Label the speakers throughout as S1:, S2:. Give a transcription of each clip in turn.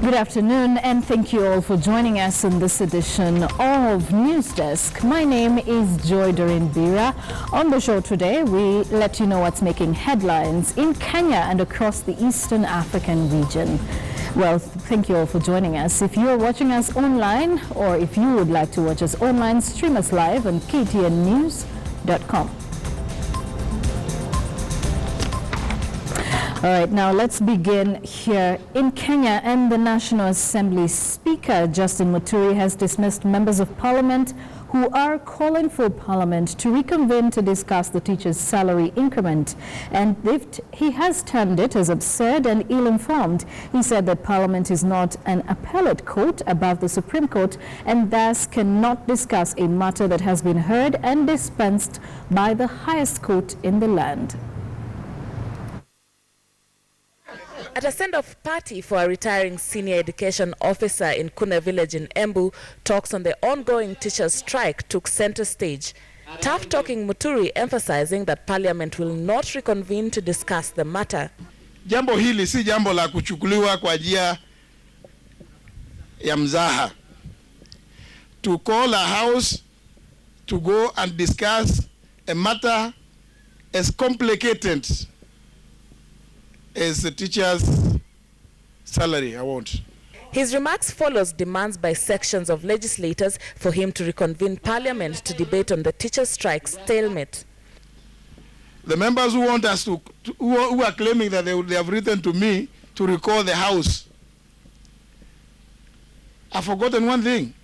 S1: Good afternoon, and thank you all for joining us in this edition of Newsdesk. My name is Joy Doreen Bira. On the show today, we let you know what's making headlines in Kenya and across the Eastern African region. Well, thank you all for joining us. If you are watching us online, or if you would like to watch us online, stream us live on KTN Newsdesk.com. All right, now let's begin here in Kenya. And the National Assembly Speaker, Justin Muturi, has dismissed members of Parliament who are calling for Parliament to reconvene to discuss the teachers' salary increment. And he has termed it as absurd and ill-informed. He said that Parliament is not an appellate court above the Supreme Court and thus cannot discuss a matter that has been heard and dispensed by the highest court in the land.
S2: At a send-off party for a retiring senior education officer in Kune village in Embu, talks on the ongoing teachers' strike took center stage. Tough-talking Muturi emphasizing that Parliament will not reconvene to discuss the matter.
S3: Jambo hili si jambo la kuchukuliwa kwa njia ya mzaha. To call a house to go and discuss a matter as complicated as the teacher's salary, I won't.
S2: His remarks follows demands by sections of legislators for him to reconvene Parliament to debate on the teachers' strike stalemate.
S3: The members who want us who are claiming that they have written to me to recall the House, I've forgotten one thing.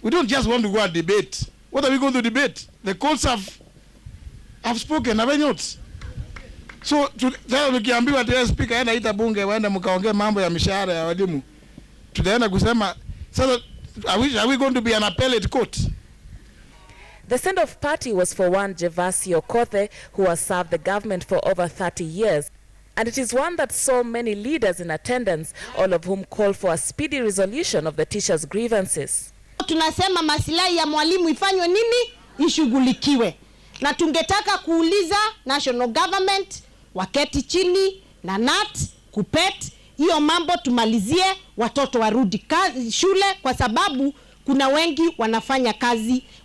S3: We don't just want to go and debate. What are we going to debate? The courts have spoken, have they not? So tukiambiwa tena speaker aenda ita bunge waenda mkaongea mambo ya mishahara ya walimu, tutaenda kusema sasa are we going to be an appellate court?
S2: The send-off party was for one Jevasi Okothe, who has served the government for over 30 years, and it is one that saw many leaders in attendance, all of whom call for a speedy resolution of the teachers' grievances.
S4: Tunasema masilahi ya mwalimu ifanywe nini? Ishughulikiwe. Na tungetaka kuuliza national government waketi chini na NAT kupet hiyo mambo tumalizie, watoto warudi shule, kwa sababu kuna wengi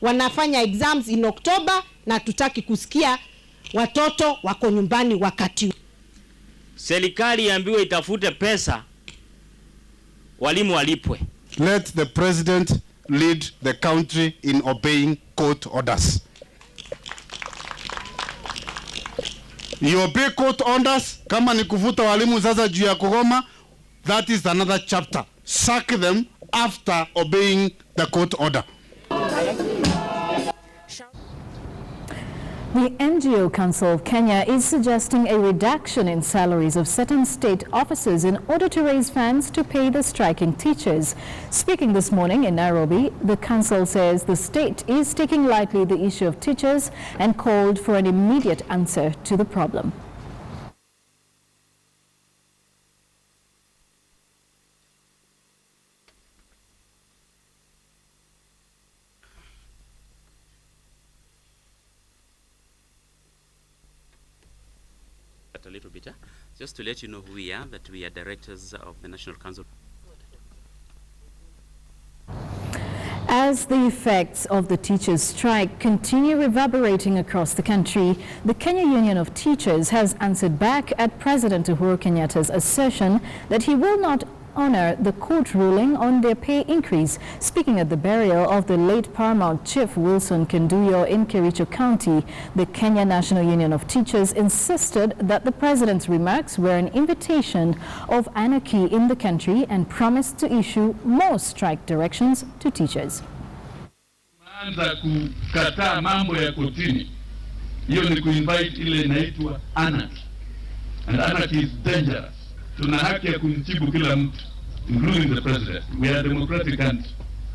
S4: wanafanya exams in October na tutaki kusikia watoto wako nyumbani wakati.
S5: Serikali iambiwe itafute pesa walimu walipwe.
S6: Let the president lead the country in obeying court orders. You obey court orders. Kama ni kufuta walimu sasa juu ya kugoma, that is another chapter. Sack them after obeying the court order.
S1: The NGO Council of Kenya is suggesting a reduction in salaries of certain state officers in order to raise funds to pay the striking teachers. Speaking this morning in Nairobi, the council says the state is taking lightly the issue of teachers and called for an immediate answer to the problem.
S7: A little bit, just to let you know who we are, that we are directors of the National Council.
S1: As the effects of the teachers' strike continue reverberating across the country, the Kenya Union of Teachers has answered back at President Uhuru Kenyatta's assertion that he will not honor the court ruling on their pay increase. Speaking at the burial of the late Paramount Chief Wilson Kenduyo in Kericho County, the Kenya National Union of Teachers insisted that the president's remarks were an invitation of anarchy in the country and promised to issue more strike directions to teachers.
S8: Anza kukataa mambo ya kotini. Hiyo ni kuinvite ile inaitwa anarchy. And anarchy is dangerous. Tuna haki ya kumjibu kila mtu, including the president. We are a democratic country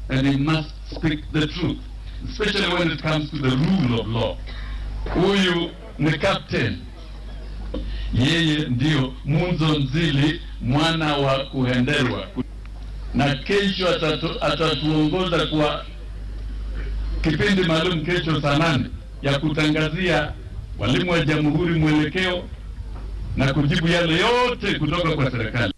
S8: and we must speak the truth, especially when it comes to the rule of law. Huyu ni captain. Yeye ndio Munzo Nzili, mwana wa kuhenderwa. Na kesho atatuongoza kwa kipindi maalum kesho saa 8 ya kutangazia walimu wa jamhuri mwelekeo na kujibu yale yote kutoka kwa serikali.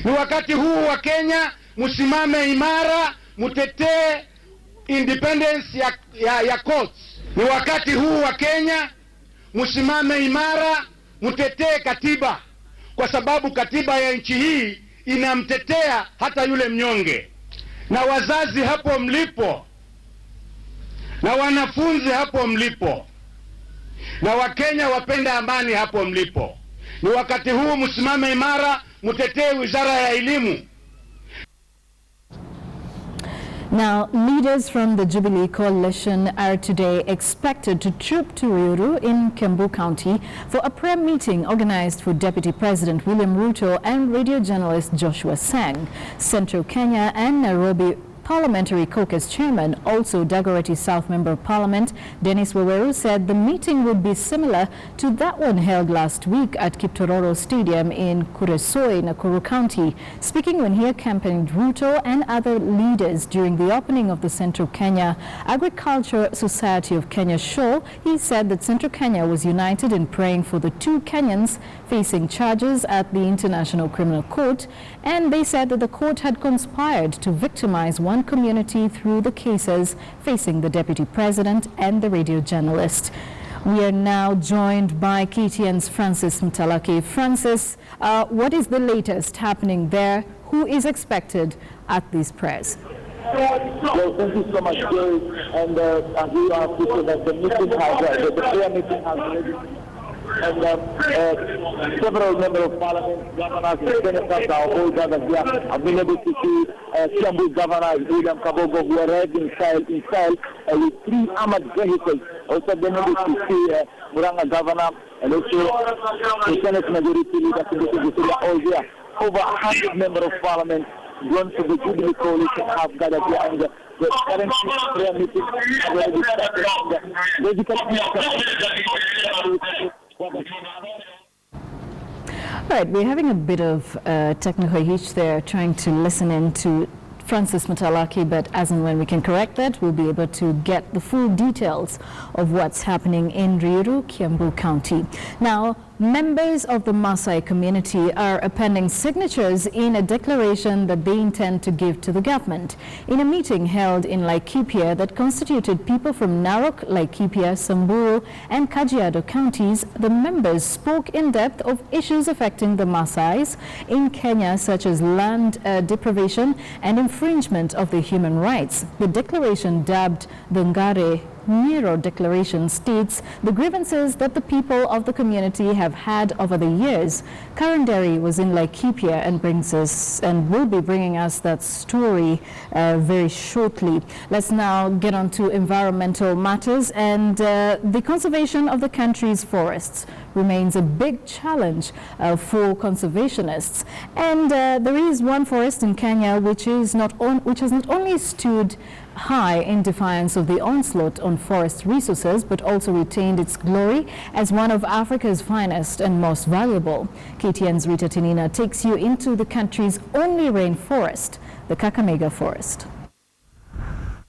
S9: Ni wakati huu wa Kenya msimame imara, mtetee independence ya courts. Ni wakati huu wa Kenya msimame imara, mtetee katiba, kwa sababu katiba ya nchi hii inamtetea hata yule mnyonge. Na wazazi hapo mlipo, na wanafunzi hapo mlipo, na Wakenya wapenda amani hapo mlipo, ni wakati huu msimame imara, mtetee wizara ya elimu.
S1: Now, leaders from the Jubilee Coalition are today expected to troop to Ruto in Kiambu County for a prayer meeting organized for Deputy President William Ruto and radio journalist Joshua Sang. Central Kenya and Nairobi Parliamentary Caucus Chairman, also Dagoretti South Member of Parliament, Dennis Waweru, said the meeting would be similar to that one held last week at Kiptororo Stadium in Kuresoi, Nakuru County. Speaking when he accompanied Ruto and other leaders during the opening of the Central Kenya Agriculture Society of Kenya show, he said that Central Kenya was united in praying for the two Kenyans facing charges at the International Criminal Court, and they said that the court had conspired to victimize one community through the cases facing the Deputy President and the radio journalist. We are now joined by KTN's Francis Mtalaki. Francis, what is the latest happening there? Who is expected at these prayers?
S10: Well, thank you so much, Jerry. And as you are speaking, that the meeting has, the prayer meeting has already. And several members of parliament, governors, and senators, our whole gathered here. I've been able to see Kiambu Governor William Kabogo, who arrived in style with 3 armored vehicles. Also been able to see Muranga Governor and also the Senate Majority Leader, all here. Over 100 members of parliament drawn to the Jubilee Coalition have gathered here, and the current prayer meeting already started.
S1: Right, we're having a bit of technical hitch there, trying to listen in to Francis Mtalaki, but as and when we can correct that, we'll be able to get the full details of what's happening in Ruto, Kiambu County. Now, members of the Maasai community are appending signatures in a declaration that they intend to give to the government. In a meeting held in Laikipia that constituted people from Narok, Laikipia, Samburu and Kajiado counties, the members spoke in depth of issues affecting the Maasais in Kenya, such as land deprivation and infringement of their human rights. The declaration, dubbed the Ngare Nyiro Declaration, states the grievances that the people of the community have had over the years. Karanderi was in Laikipia and will be bringing us that story very shortly. Let's now get on to environmental matters, and the conservation of the country's forests remains a big challenge for conservationists. And there is one forest in Kenya which has not only stood high in defiance of the onslaught on forest resources, but also retained its glory as one of Africa's finest and most valuable. KTN's Rita Tinina takes you into the country's only rainforest, the Kakamega forest.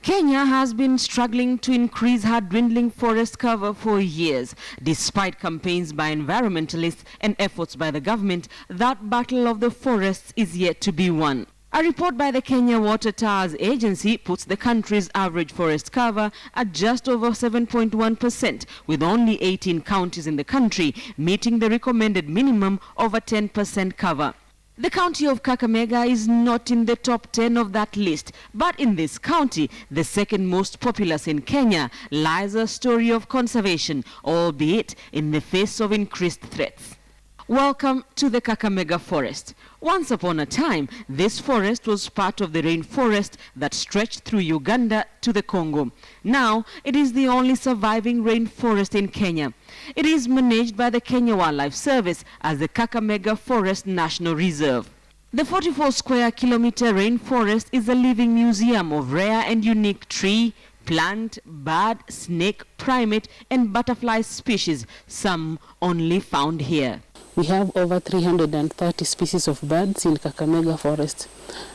S11: Kenya has been struggling to increase her dwindling forest cover for years. Despite campaigns by environmentalists and efforts by the government, that battle of the forests is yet to be won. A report by the Kenya Water Towers Agency puts the country's average forest cover at just over 7.1%, with only 18 counties in the country meeting the recommended minimum of a 10% cover. The county of Kakamega is not in the top 10 of that list, but in this county, the second most populous in Kenya, lies a story of conservation, albeit in the face of increased threats. Welcome to the Kakamega forest. Once upon a time, this forest was part of the rainforest that stretched through Uganda to the Congo. Now, it is the only surviving rainforest in Kenya. It is managed by the Kenya Wildlife Service as the Kakamega Forest National Reserve. The 44 square kilometer rainforest is a living museum of rare and unique tree, plant, bird, snake, primate and butterfly species, some only found here.
S12: We have over 330 species of birds in Kakamega forest.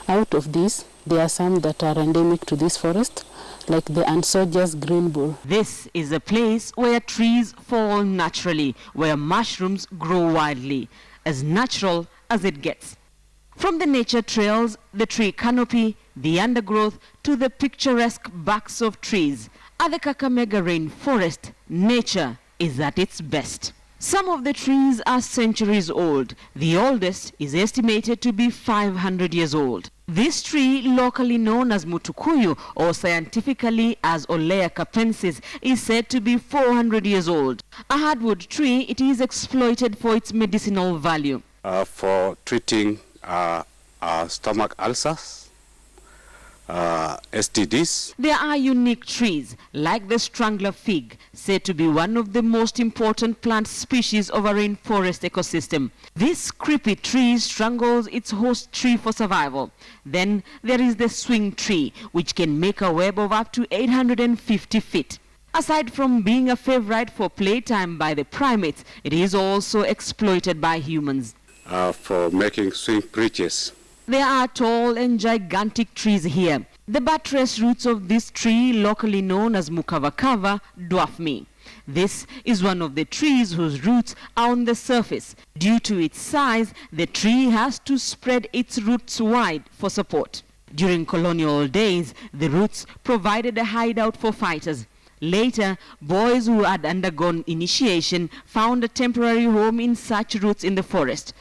S12: Out of these, there are some that are endemic to this forest, like the Ansojus green bull.
S11: This is a place where trees fall naturally, where mushrooms grow wildly, as natural as it gets. From the nature trails, the tree canopy, the undergrowth, to the picturesque backs of trees. At the Kakamega rainforest, nature is at its best. Some of the trees are centuries old. The oldest is estimated to be 500 years old. This tree, locally known as Mutukuyu or scientifically as Olea capensis, is said to be 400 years old. A hardwood tree, it is exploited for its medicinal value.
S13: For treating stomach ulcers, STDs.
S11: There are unique trees, like the strangler fig, said to be one of the most important plant species of a rainforest ecosystem. This creepy tree strangles its host tree for survival. Then there is the swing tree, which can make a web of up to 850 feet. Aside from being a favorite for playtime by the primates, it is also exploited by humans.
S13: For making swing bridges.
S11: There are tall and gigantic trees here. The buttress roots of this tree, locally known as mukavakava, dwarf me. This is one of the trees whose roots are on the surface. Due to its size, the tree has to spread its roots wide for support. During colonial days, the roots provided a hideout for fighters. Later, boys who had undergone initiation found a temporary home in such roots in the forest.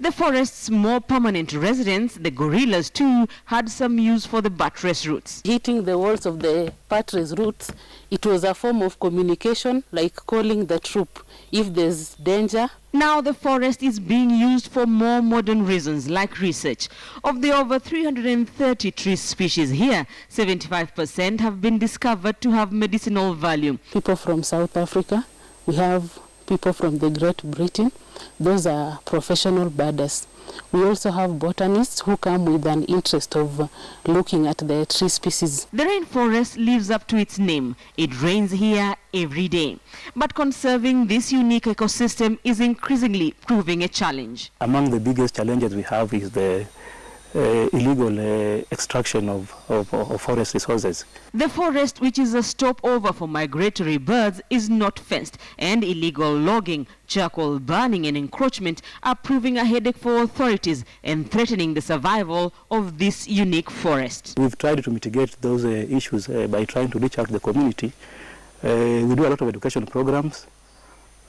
S11: The forest's more permanent residents, the gorillas too, had some use for the buttress roots.
S12: Hitting the walls of the buttress roots, it was a form of communication, like calling the troop if there's danger.
S11: Now the forest is being used for more modern reasons, like research. Of the over 330 tree species here, 75% have been discovered to have medicinal value.
S12: People from South Africa, we have people from the Great Britain. Those are professional birders. We also have botanists who come with an interest of looking at the tree species.
S11: The rainforest lives up to its name. It rains here every day. But conserving this unique ecosystem is increasingly proving a challenge.
S14: Among the biggest challenges we have is the illegal extraction of forest resources.
S11: The forest, which is a stopover for migratory birds, is not fenced, and illegal logging, charcoal burning and encroachment are proving a headache for authorities and threatening the survival of this unique forest.
S14: We've tried to mitigate those issues by trying to reach out to the community. We do a lot of education programs.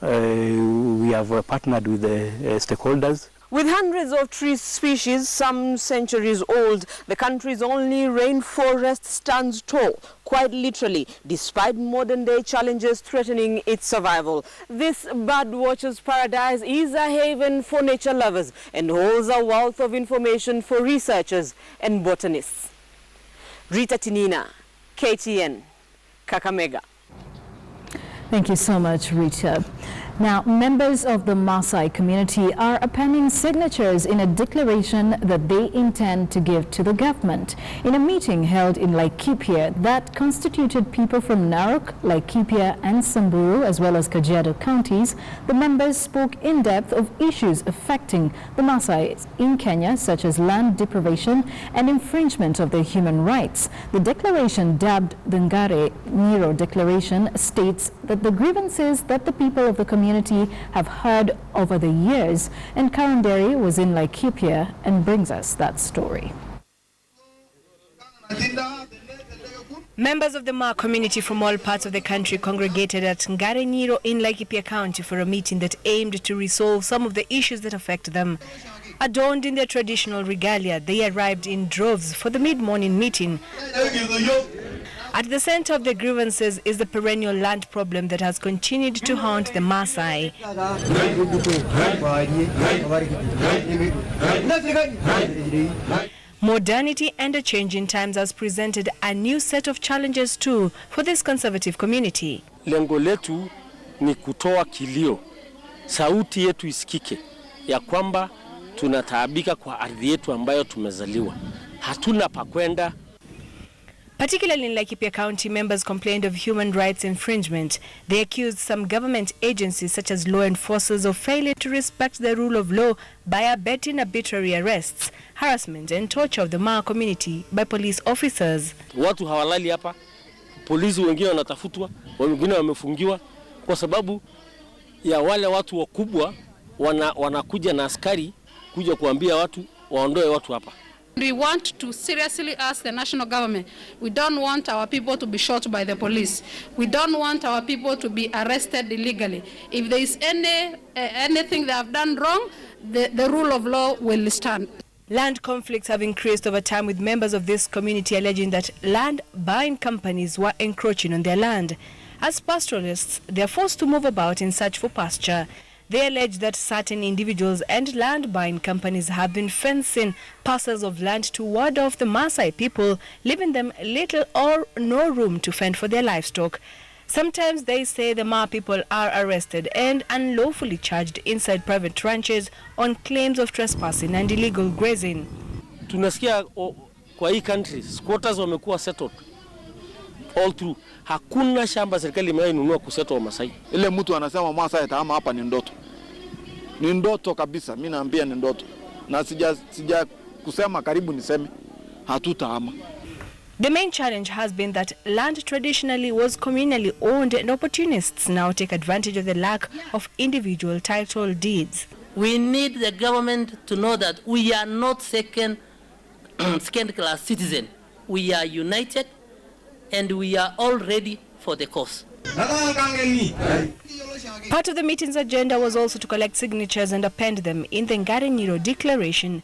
S14: We have partnered with the stakeholders.
S11: With hundreds of tree species, some centuries old, the country's only rainforest stands tall, quite literally, despite modern-day challenges threatening its survival. This birdwatcher's paradise is a haven for nature lovers and holds a wealth of information for researchers and botanists. Rita Tinina, KTN, Kakamega.
S1: Thank you so much, Rita. Now, members of the Maasai community are appending signatures in a declaration that they intend to give to the government. In a meeting held in Laikipia that constituted people from Narok, Laikipia and Samburu, as well as Kajiado counties, the members spoke in depth of issues affecting the Maasai in Kenya, such as land deprivation and infringement of their human rights. The declaration, dubbed the Ngare Nyiro Declaration, states that the grievances that the people of the community have heard over the years, and Karunderi was in Laikipia and brings us that story.
S15: Members of the Maa community from all parts of the country congregated at Ngare Nyiro in Laikipia County for a meeting that aimed to resolve some of the issues that affect them. Adorned in their traditional regalia, they arrived in droves for the mid-morning meeting. At the center of the grievances is the perennial land problem that has continued to haunt the Maasai. Modernity and a change in times has presented a new set of challenges too for this conservative community.
S16: Lengo letu ni kutoa kilio, sauti yetu isikike, ya kwamba tunataabika kwa ardhi yetu ambayo tumezaliwa. Hatuna pa kwenda.
S15: Particularly in Laikipia County, members complained of human rights infringement. They accused some government agencies such as law enforcers of failure to respect the rule of law by abetting arbitrary arrests, harassment and torture of the Maa community by police officers.
S16: Watu hawalali hapa, polisi wengine wanatafutwa, wengine wamefungiwa kwa sababu ya wale watu wakubwa wanakuja na askari kuja kuambia watu waondoe watu hapa.
S17: We want to seriously ask the national government. We don't want our people to be shot by the police. We don't want our people to be arrested illegally. If there is anything they have done wrong, the rule of law will stand.
S15: Land conflicts have increased over time, with members of this community alleging that land buying companies were encroaching on their land. As pastoralists, they are forced to move about in search for pasture. They allege that certain individuals and land buying companies have been fencing parcels of land to ward off the Maasai people, leaving them little or no room to fend for their livestock. Sometimes they say the Maa people are arrested and unlawfully charged inside private ranches on claims of trespassing and illegal grazing.
S16: Tunasikia kwa hii country squatters wamekuwa settled all through. Hakuna shamba serikali imewainunua kusettle Maasai.
S18: Ile mtu anasema Maasai tahama hapa ni ndoto. Ni ndoto kabisa, mimi naambia ni ndoto. Na sija kusema karibu niseme hatutahama.
S15: The main challenge has been that land traditionally was communally owned, and opportunists now take advantage of the lack of individual title deeds.
S19: We need the government to know that we are not second class citizens. We are united and we are all ready for the cause.
S15: Part of the meeting's agenda was also to collect signatures and append them in the Ngarenyiro Declaration.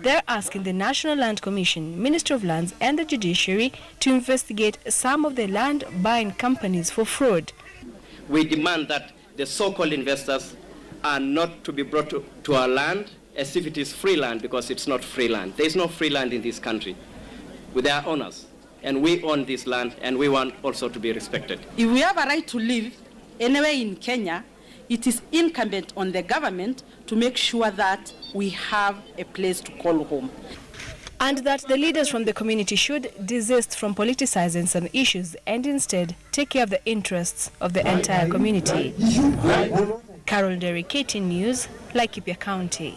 S15: They're asking the National Land Commission, Minister of Lands and the Judiciary to investigate some of the land buying companies for fraud.
S20: We demand that the so-called investors are not to be brought to our land as if it is free land, because it's not free land. There is no free land in this country. They are owners, and we own this land, and we want also to be respected.
S21: If we have a right to live anywhere in Kenya, it is incumbent on the government to make sure that we have a place to call home.
S15: And that the leaders from the community should desist from politicizing some issues and instead take care of the interests of the entire community. Carol Derry, KTN News, Laikipia County.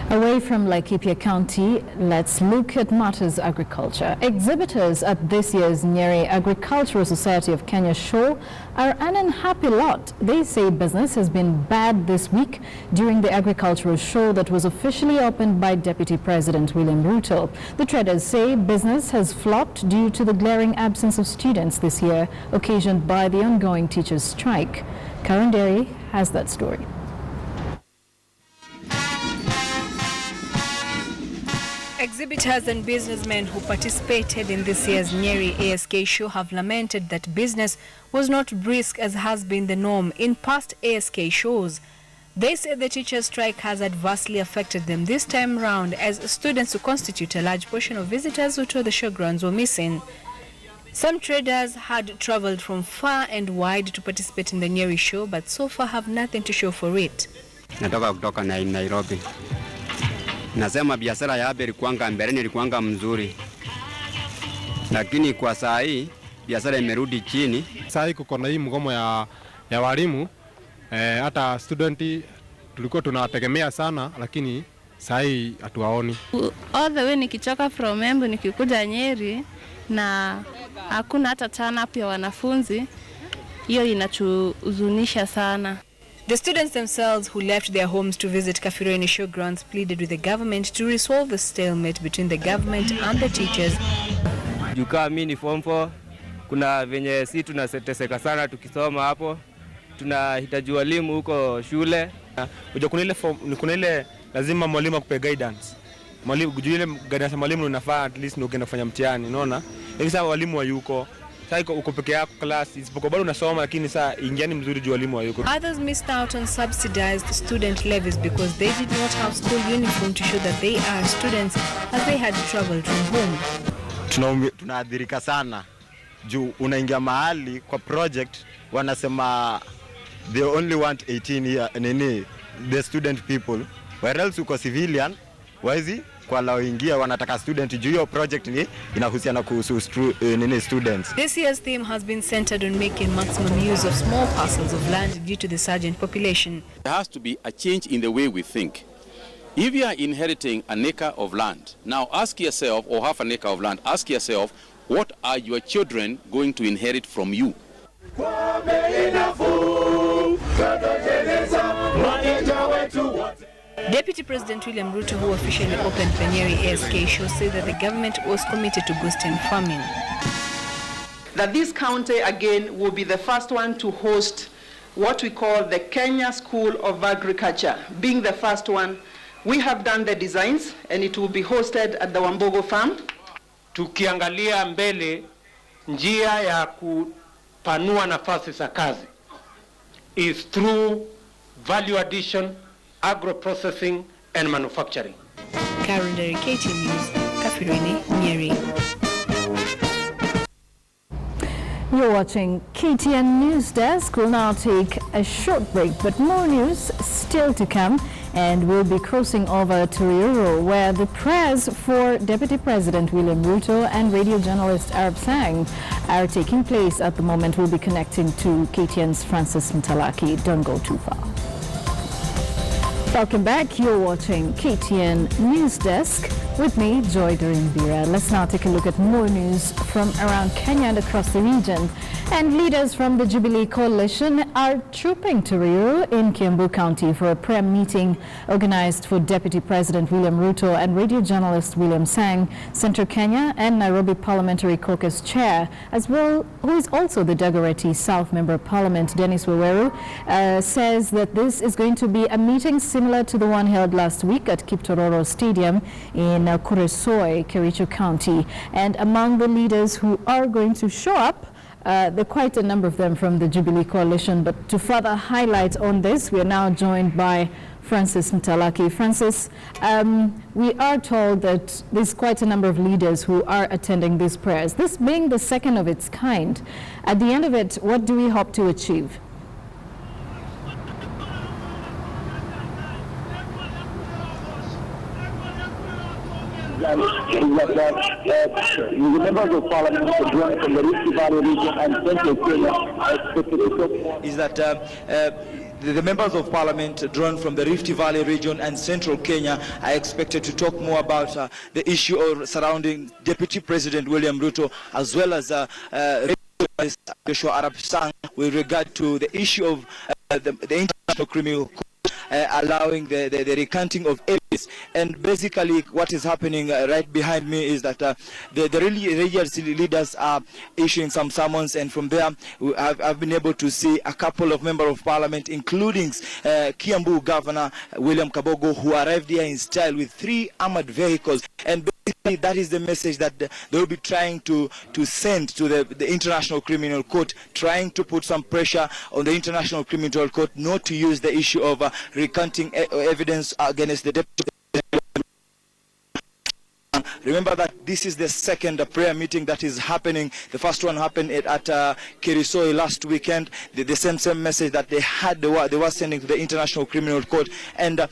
S1: Away from Laikipia County, let's look at matters agriculture. Exhibitors at this year's Nyeri Agricultural Society of Kenya show are an unhappy lot. They say business has been bad this week during the agricultural show that was officially opened by Deputy President William Ruto. The traders say business has flopped due to the glaring absence of students this year, occasioned by the ongoing teachers' strike. Karen Derry has that story.
S15: Exhibitors and businessmen who participated in this year's Nyeri ASK show have lamented that business was not brisk as has been the norm in past ASK shows. They say the teachers' strike has adversely affected them this time round, as students who constitute a large portion of visitors who told the showgrounds were missing. Some traders had traveled from far and wide to participate in the Nyeri show, but so far have nothing to show for it.
S22: Natoka kutoka Nairobi. Nasema biashara ya hapa ilikuanga mbeleni ilikuanga mzuri. Lakini kwa saa hii biashara imerudi chini.
S23: Saa hii kuko na hii mgomo ya walimu, hata studenti tulikuwa tunawategemea sana, lakini saa hii hatuwaoni.
S24: All the way nikichoka from Embu nikikuja Nyeri na hakuna hata turn up ya wanafunzi, hiyo inachuzunisha sana.
S15: The students themselves who left their homes to visit Kafireni Showgrounds pleaded with the government to resolve the stalemate between the government and the teachers.
S25: Jukaa mimi ni form 4, kuna venye si tunateseka sana tukisoma hapo. Tunahitaji walimu huko shule.
S23: Kuna ile lazima mwalimu akupe guidance. Mwalimu kujua guidance mwalimu unafaa at least ndio ukienda kufanya mtihani, unaona? Hivi sasa walimu wayuko. Sasa uko peke yako class, isipokuwa bado unasoma, lakini sasa ingiani mzuri juu walimu wayuko.
S15: Others missed out on subsidized student levies because they did not have school uniform to show that they are students, as they had traveled from home.
S26: Tunaadhirika sana juu unaingia mahali kwa project wanasema they only want 18 year the student people, where else uko civilian waizi kwa lao ingia wanataka student juu hiyo project ni inahusiana kuhusu students.
S15: This year's theme has been centered on making maximum use of small parcels of land due to the surging population.
S27: There has to be a change in the way we think.
S2: If you are inheriting an acre of land, now ask yourself, or half an acre of land, ask yourself, what are your children going to inherit from you?
S15: Deputy President William Ruto, who officially opened the Nyeri ASK show, said that the government was committed to boosting farming.
S3: That this county again will be the first one to host what we call the Kenya School of Agriculture. Being the first one, we have done the designs and it will be hosted at the Wambogo farm.
S4: Tukiangalia mbele, njia ya kupanua nafasi za kazi is through value addition, agro-processing and manufacturing.
S15: Karen Derry, KTN News, Kafirene, Nyeri.
S1: You're watching KTN Newsdesk. We'll now take a short break, but more news still to come. And we'll be crossing over to Ruto, where the prayers for Deputy President William Ruto and radio journalist Arab Sang are taking place at the moment. We'll be connecting to KTN's Francis Mtalaki. Don't go too far. Welcome back. You're watching KTN Newsdesk with me, Joy Durimbira. Let's now take a look at more news from around Kenya and across the region. And leaders from the Jubilee Coalition are trooping to Ruto in Kiambu County for a prayer meeting organized for Deputy President William Ruto and radio journalist William Sang, Central Kenya and Nairobi Parliamentary Caucus Chair, as well, who is also the Dagoretti South Member of Parliament, Dennis Waweru, says that this is going to be a meeting similar to the one held last week at Kiptororo Stadium in Kuresoi, Kericho County. And among the leaders who are going to show up, there are quite a number of them from the Jubilee Coalition. But to further highlight on this, we are now joined by Francis Mtalaki. Francis, we are told that there's quite a number of leaders who are attending these prayers. This being the second of its kind, at the end of it, what do we hope to achieve?
S10: The members of parliament drawn from the Rift Valley region and Central Kenya are expected to talk.
S5: Is that the members of parliament drawn from the Rift Valley region and Central Kenya are expected to talk more about the issue surrounding Deputy President William Ruto, as well as Joshua Arap Sang, with regard to the issue of the International Criminal Court allowing the recanting of evidence. And basically what is happening right behind me is that the religious leaders are issuing some summons, and from there I've been able to see a couple of members of parliament, including Kiambu Governor William Kabogo, who arrived here in style with 3 armored vehicles. And basically that is the message that they will be trying to send to the International Criminal Court, trying to put some pressure on the International Criminal Court not to use the issue of recanting evidence against the deputy. Remember that this is the second prayer meeting that is happening. The first one happened at Kerisoi last weekend. The same message that they were sending to the International Criminal Court. And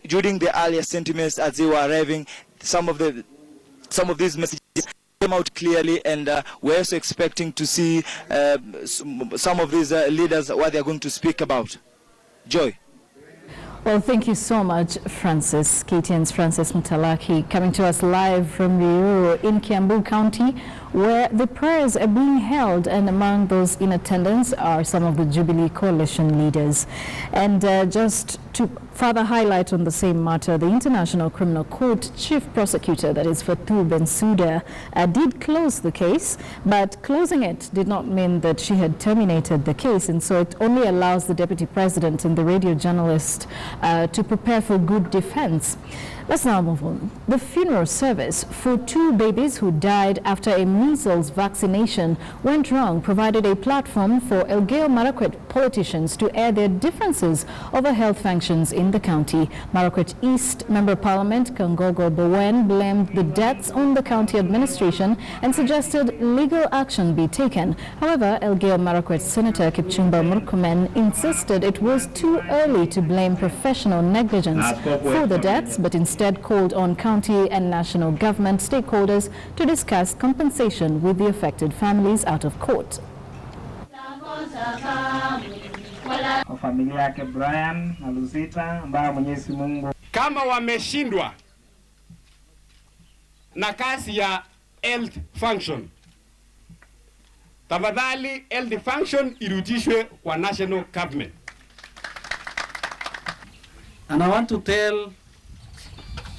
S5: during the earlier sentiments as they were arriving, some of these messages came out clearly, and we're also expecting to see some of these leaders what they're going to speak about. Joy.
S1: Well, thank you so much, Francis. KTN's Francis Mtalaki coming to us live from Ruto in Kiambu County, where the prayers are being held, and among those in attendance are some of the Jubilee Coalition leaders. And just to further highlight on the same matter, the International Criminal Court Chief Prosecutor, that is Fatou Bensouda, did close the case, but closing it did not mean that she had terminated the case, and so it only allows the Deputy President and the radio journalist to prepare for good defense. Let's now move on. The funeral service for 2 babies who died after a measles vaccination went wrong provided a platform for Elgeyo Marakwet politicians to air their differences over health functions in the county. Marakwet East Member of Parliament Kangogo Bowen blamed the deaths on the county administration and suggested legal action be taken. However, Elgeyo Marakwet Senator Kipchumba Murkomen insisted it was too early to blame professional negligence for the deaths, but instead called on county and national government stakeholders to discuss compensation with the affected families out of court.
S6: Familia yake Brian na Luzita ambayo Mwenyezi Mungu kama wameshindwa na kazi ya health function, tafadhali health function irudishwe kwa national government.
S7: And I want to tell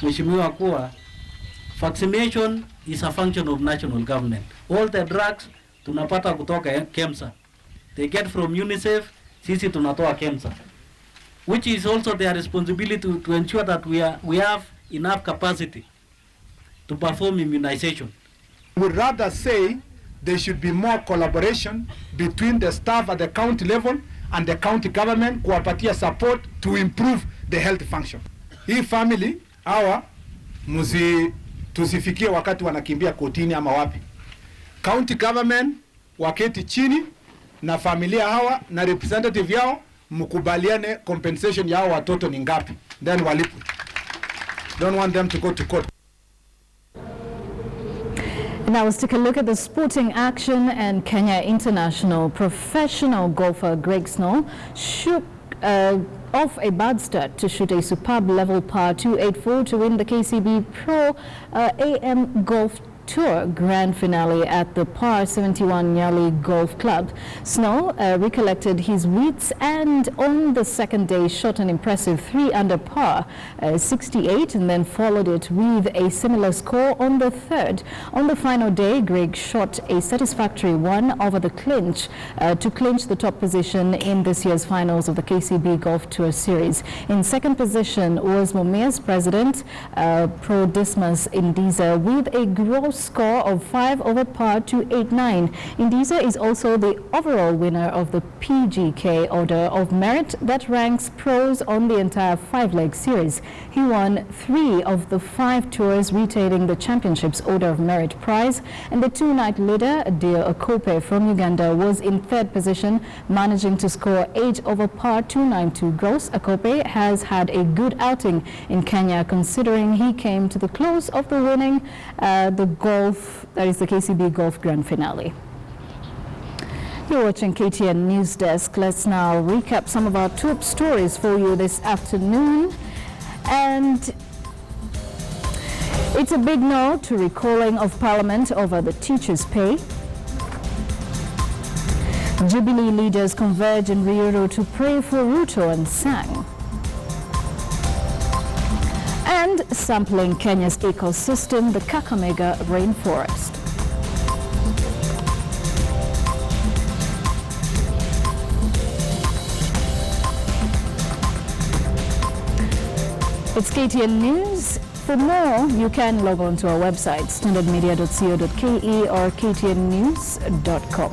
S7: Mheshimiwa kuwa vaccination is a function of national government. All the drugs tunapata kutoka KEMSA. They get from UNICEF, sisi tunatoa KEMSA. Which is also their responsibility to ensure that we have enough capacity to perform immunization.
S8: We would rather say there should be more collaboration between the staff at the county level and the county government kuwapatia support to improve the health function. Hii family hawa tusifikie wakati wanakimbia kotini ama wapi. County government waketi chini na familia hawa na representative yao mkubaliane compensation yao watoto ni ngapi, then walipwe. Don't want them to go to court.
S1: Now let's take a look at the sporting action, and Kenya international professional golfer Greg Snow shook off a bad start to shoot a superb level par 284 to win the KCB Pro AM Golf Tour Grand Finale at the Par 71 Nyali Golf Club. Snow recollected his wits and on the second day shot an impressive 3 under par 68 and then followed it with a similar score on the third. On the final day, Greg shot a satisfactory 1 over the clinch to clinch the top position in this year's finals of the KCB Golf Tour Series. In second position was Mumia's president, Pro Dismas Indiza, with a gross score of 5 over par 289. Indiza is also the overall winner of the PGK Order of Merit that ranks pros on the entire 5-leg series. He won 3 of the 5 tours, retaining the championship's Order of Merit prize, and the 2-night leader, Adir Okope from Uganda, was in third position, managing to score 8 over par 292 gross. Okope has had a good outing in Kenya, considering he came to the close of the winning that is the KCB Golf Grand Finale. You're watching KTN Newsdesk. Let's now recap some of our top stories for you this afternoon. And it's a big no to recalling of Parliament over the teachers' pay. Jubilee leaders converge in Ruto to pray for Ruto and Sang. And sampling Kenya's ecosystem, the Kakamega rainforest. It's KTN News. For more, you can log on to our website, standardmedia.co.ke or ktnnews.com.